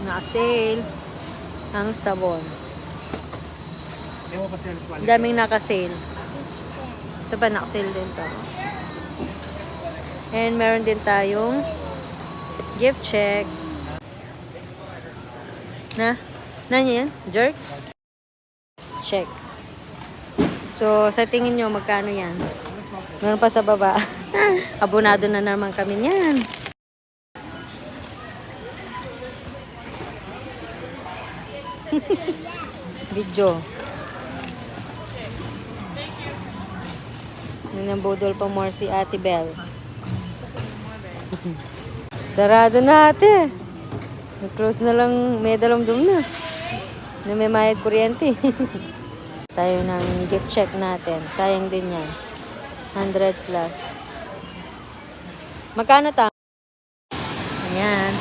Na-sale ang sabon. Daming naka-sale. Ito pa, naka-sale din to. And meron din tayong gift check. Yan? Jerk? Check. So, sa tingin nyo, magkano yan? Meron pa sa baba. Abonado na naman kami yan. Video. Ninambudol pa more si Ate Belle. Sarado na ate. Nag-close na lang, may dalawang na. Na may mayag kuryente. Tayo ng gift check natin. Sayang din yan. 100 plus. Magkano ta? Ayan.